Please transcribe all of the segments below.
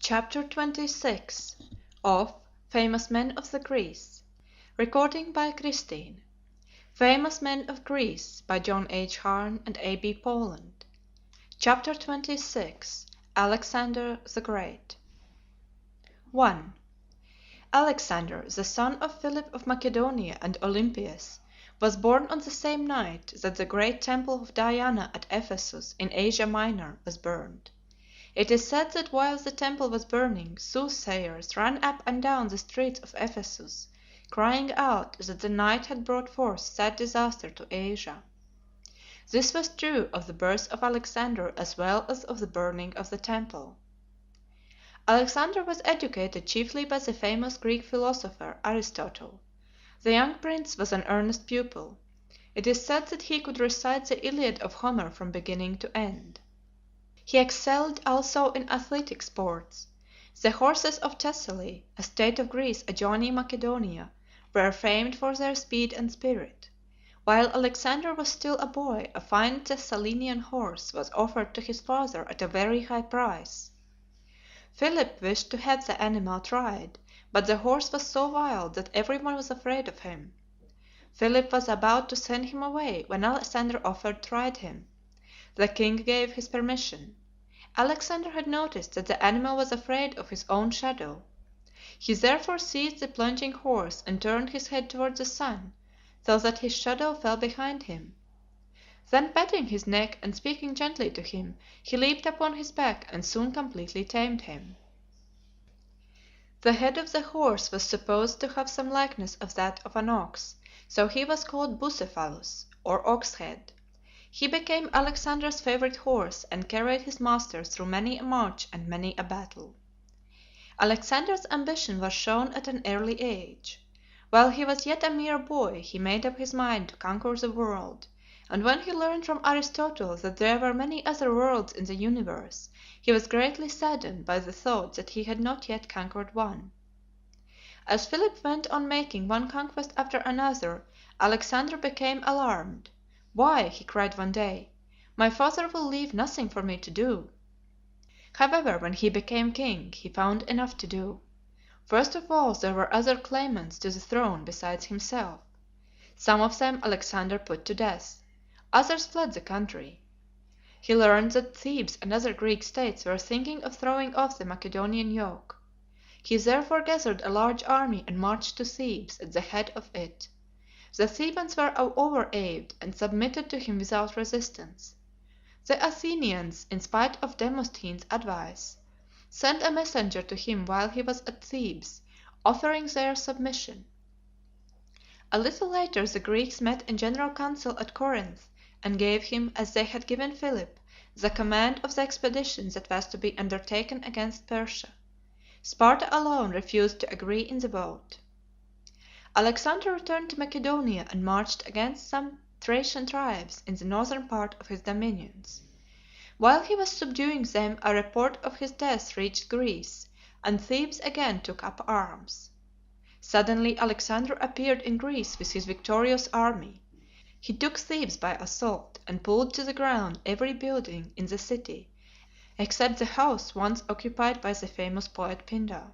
Chapter 26 of Famous Men of the Greece. Recording by Christine. Famous Men of Greece by John H. Harn and A. B. Poland. Chapter 26 Alexander the Great. 1. Alexander, the son of Philip of Macedonia and Olympias, was born on the same night that the great temple of Diana at Ephesus in Asia Minor was burned. It is said that while the temple was burning, soothsayers ran up and down the streets of Ephesus, crying out that the night had brought forth sad disaster to Asia. This was true of the birth of Alexander as well as of the burning of the temple. Alexander was educated chiefly by the famous Greek philosopher Aristotle. The young prince was an earnest pupil. It is said that he could recite the Iliad of Homer from beginning to end. He excelled also in athletic sports. The horses of Thessaly, a state of Greece adjoining Macedonia, were famed for their speed and spirit. While Alexander was still a boy, a fine Thessalian horse was offered to his father at a very high price. Philip wished to have the animal tried, but the horse was so wild that everyone was afraid of him. Philip was about to send him away when Alexander offered to ride him. The king gave his permission. Alexander had noticed that the animal was afraid of his own shadow. He therefore seized the plunging horse and turned his head toward the sun, so that his shadow fell behind him. Then patting his neck and speaking gently to him, he leaped upon his back and soon completely tamed him. The head of the horse was supposed to have some likeness of that of an ox, so he was called Bucephalus, or Ox head. He became Alexander's favorite horse and carried his master through many a march and many a battle. Alexander's ambition was shown at an early age. While he was yet a mere boy, he made up his mind to conquer the world, and when he learned from Aristotle that there were many other worlds in the universe, he was greatly saddened by the thought that he had not yet conquered one. As Philip went on making one conquest after another, Alexander became alarmed. "Why," he cried one day, "my father will leave nothing for me to do." However, when he became king, he found enough to do. First of all, there were other claimants to the throne besides himself. Some of them Alexander put to death. Others fled the country. He learned that Thebes and other Greek states were thinking of throwing off the Macedonian yoke. He therefore gathered a large army and marched to Thebes at the head of it. The Thebans were overawed and submitted to him without resistance. The Athenians, in spite of Demosthenes' advice, sent a messenger to him while he was at Thebes, offering their submission. A little later the Greeks met in general council at Corinth and gave him, as they had given Philip, the command of the expedition that was to be undertaken against Persia. Sparta alone refused to agree in the vote. Alexander returned to Macedonia and marched against some Thracian tribes in the northern part of his dominions. While he was subduing them, a report of his death reached Greece, and Thebes again took up arms. Suddenly Alexander appeared in Greece with his victorious army. He took Thebes by assault, and pulled to the ground every building in the city, except the house once occupied by the famous poet Pindar.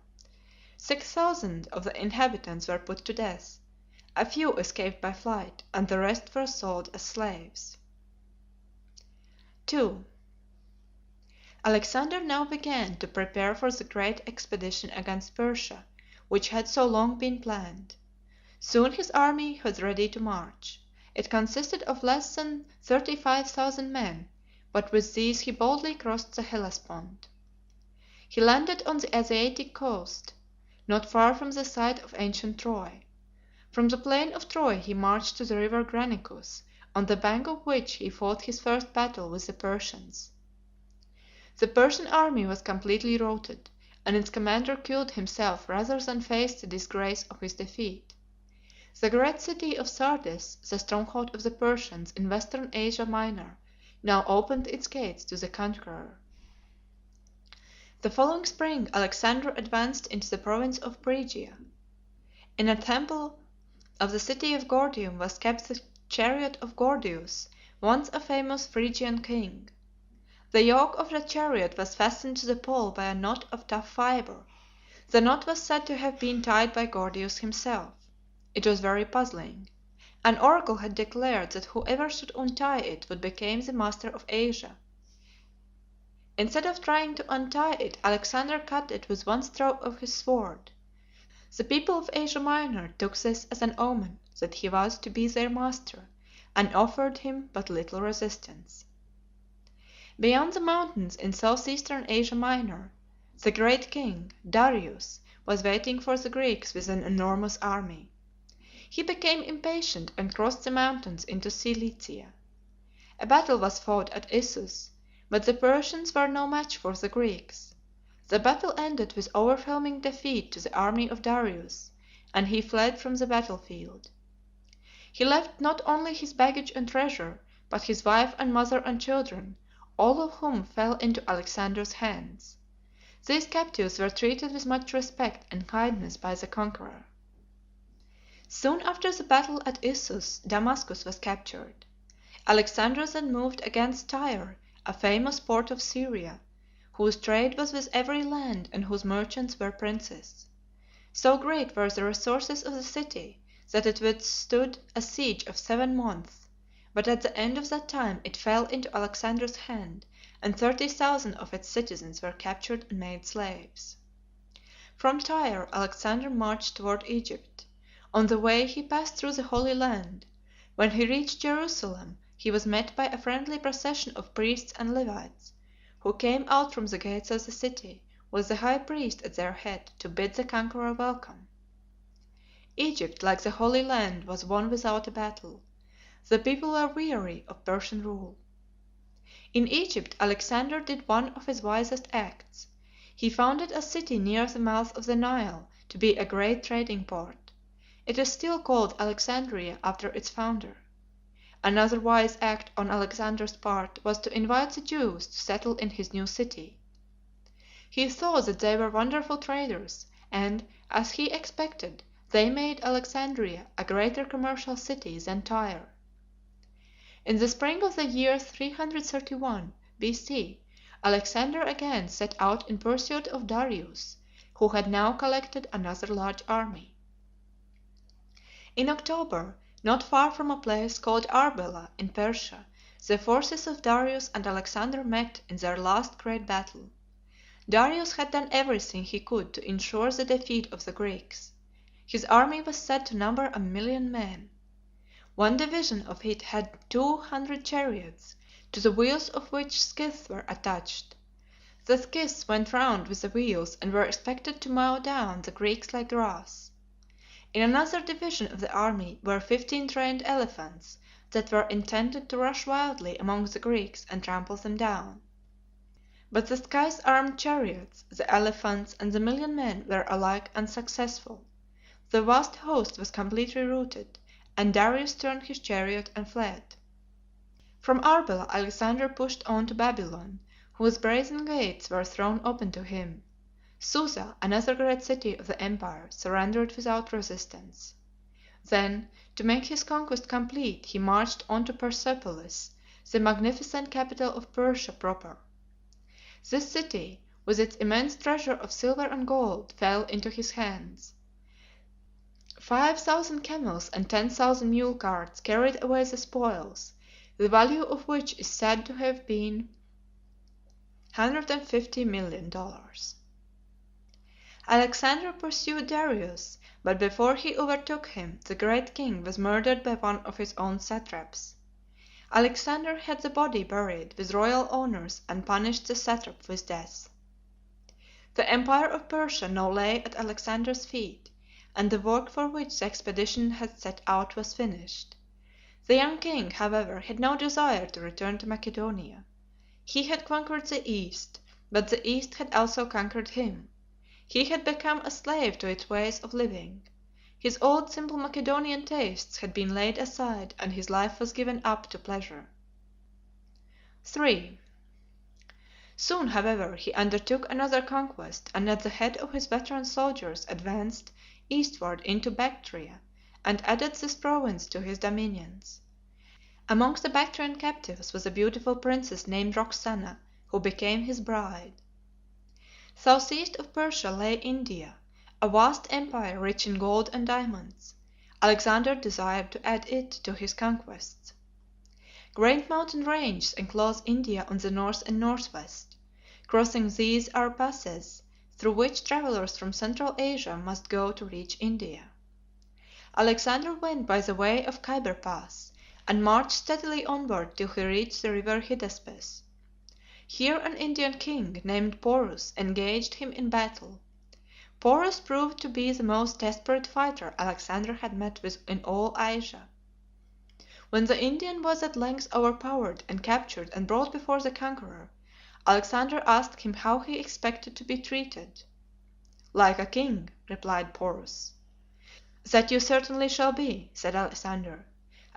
6,000 of the inhabitants were put to death. A few escaped by flight, and the rest were sold as slaves. 2. Alexander now began to prepare for the great expedition against Persia, which had so long been planned. Soon his army was ready to march. It consisted of less than 35,000 men, but with these he boldly crossed the Hellespont. He landed on the Asiatic coast, not far from the site of ancient Troy. From the plain of Troy he marched to the river Granicus, on the bank of which he fought his first battle with the Persians. The Persian army was completely routed, and its commander killed himself rather than face the disgrace of his defeat. The great city of Sardis, the stronghold of the Persians in western Asia Minor, now opened its gates to the conqueror. The following spring Alexander advanced into the province of Phrygia. In a temple of the city of Gordium was kept the chariot of Gordius, once a famous Phrygian king. The yoke of the chariot was fastened to the pole by a knot of tough fibre. The knot was said to have been tied by Gordius himself. It was very puzzling. An oracle had declared that whoever should untie it would become the master of Asia. Instead of trying to untie it, Alexander cut it with one stroke of his sword. The people of Asia Minor took this as an omen that he was to be their master, and offered him but little resistance. Beyond the mountains in southeastern Asia Minor, the great king, Darius, was waiting for the Greeks with an enormous army. He became impatient and crossed the mountains into Cilicia. A battle was fought at Issus, but the Persians were no match for the Greeks. The battle ended with overwhelming defeat to the army of Darius, and he fled from the battlefield. He left not only his baggage and treasure, but his wife and mother and children, all of whom fell into Alexander's hands. These captives were treated with much respect and kindness by the conqueror. Soon after the battle at Issus, Damascus was captured. Alexander then moved against Tyre, a famous port of Syria, whose trade was with every land and whose merchants were princes. So great were the resources of the city that it withstood a siege of 7 months, but at the end of that time it fell into Alexander's hand, and 30,000 of its citizens were captured and made slaves. From Tyre Alexander marched toward Egypt. On the way he passed through the Holy Land. When he reached Jerusalem, he was met by a friendly procession of priests and Levites, who came out from the gates of the city, with the high priest at their head, to bid the conqueror welcome. Egypt, like the Holy Land, was won without a battle. The people were weary of Persian rule. In Egypt Alexander did one of his wisest acts. He founded a city near the mouth of the Nile to be a great trading port. It is still called Alexandria after its founder. Another wise act on Alexander's part was to invite the Jews to settle in his new city. He saw that they were wonderful traders, and, as he expected, they made Alexandria a greater commercial city than Tyre. In the spring of the year 331 B.C., Alexander again set out in pursuit of Darius, who had now collected another large army. In October, not far from a place called Arbela in Persia, the forces of Darius and Alexander met in their last great battle. Darius had done everything he could to ensure the defeat of the Greeks. His army was said to number 1,000,000 men. One division of it had 200 chariots, to the wheels of which scythes were attached. The scythes went round with the wheels and were expected to mow down the Greeks like grass. In another division of the army were 15 trained elephants that were intended to rush wildly among the Greeks and trample them down. But the scythes armed chariots, the elephants, and the 1,000,000 men were alike unsuccessful. The vast host was completely routed, and Darius turned his chariot and fled. From Arbela Alexander pushed on to Babylon, whose brazen gates were thrown open to him. Susa, another great city of the empire, surrendered without resistance. Then, to make his conquest complete, he marched on to Persepolis, the magnificent capital of Persia proper. This city, with its immense treasure of silver and gold, fell into his hands. 5,000 camels and 10,000 mule carts carried away the spoils, the value of which is said to have been $150 million. Alexander pursued Darius, but before he overtook him, the great king was murdered by one of his own satraps. Alexander had the body buried with royal honors and punished the satrap with death. The empire of Persia now lay at Alexander's feet, and the work for which the expedition had set out was finished. The young king, however, had no desire to return to Macedonia. He had conquered the East, but the East had also conquered him. He had become a slave to its ways of living. His old simple Macedonian tastes had been laid aside, and his life was given up to pleasure. 3. Soon, however, he undertook another conquest, and at the head of his veteran soldiers advanced eastward into Bactria, and added this province to his dominions. Amongst the Bactrian captives was a beautiful princess named Roxana, who became his bride. Southeast of Persia lay India, a vast empire rich in gold and diamonds. Alexander desired to add it to his conquests. Great mountain ranges enclose India on the north and northwest. Crossing these are passes through which travelers from Central Asia must go to reach India. Alexander went by the way of Khyber Pass, and marched steadily onward till he reached the river Hydaspes. Here an Indian king named Porus engaged him in battle. Porus proved to be the most desperate fighter Alexander had met with in all Asia. When the Indian was at length overpowered and captured and brought before the conqueror, Alexander asked him how he expected to be treated. "Like a king," replied Porus. "That you certainly shall be," said Alexander.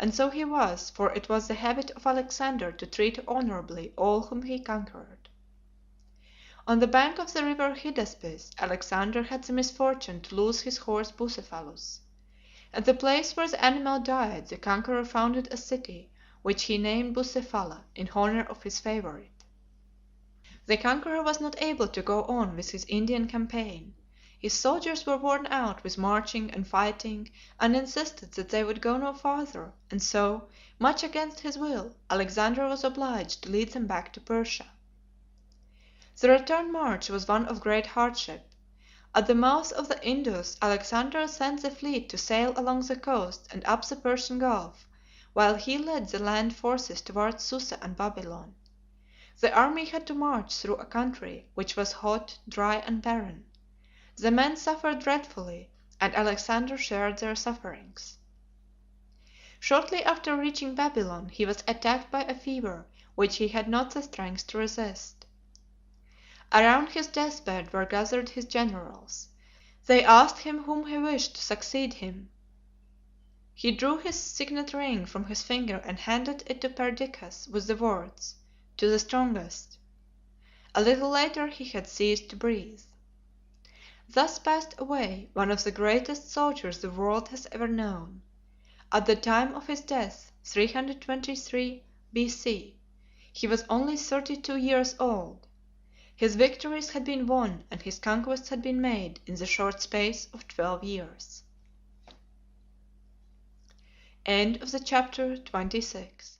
And so he was, for it was the habit of Alexander to treat honorably all whom he conquered. On the bank of the river Hydaspes, Alexander had the misfortune to lose his horse Bucephalus. At the place where the animal died, the conqueror founded a city, which he named Bucephala, in honor of his favorite. The conqueror was not able to go on with his Indian campaign. His soldiers were worn out with marching and fighting, and insisted that they would go no farther, and so, much against his will, Alexander was obliged to lead them back to Persia. The return march was one of great hardship. At the mouth of the Indus, Alexander sent the fleet to sail along the coast and up the Persian Gulf, while he led the land forces towards Susa and Babylon. The army had to march through a country which was hot, dry, and barren. The men suffered dreadfully, and Alexander shared their sufferings. Shortly after reaching Babylon, he was attacked by a fever which he had not the strength to resist. Around his deathbed were gathered his generals. They asked him whom he wished to succeed him. He drew his signet ring from his finger and handed it to Perdiccas with the words, "To the strongest." A little later he had ceased to breathe. Thus passed away one of the greatest soldiers the world has ever known. At the time of his death, 323 B.C., he was only 32 years old. His victories had been won and his conquests had been made in the short space of 12 years. End of the chapter 26.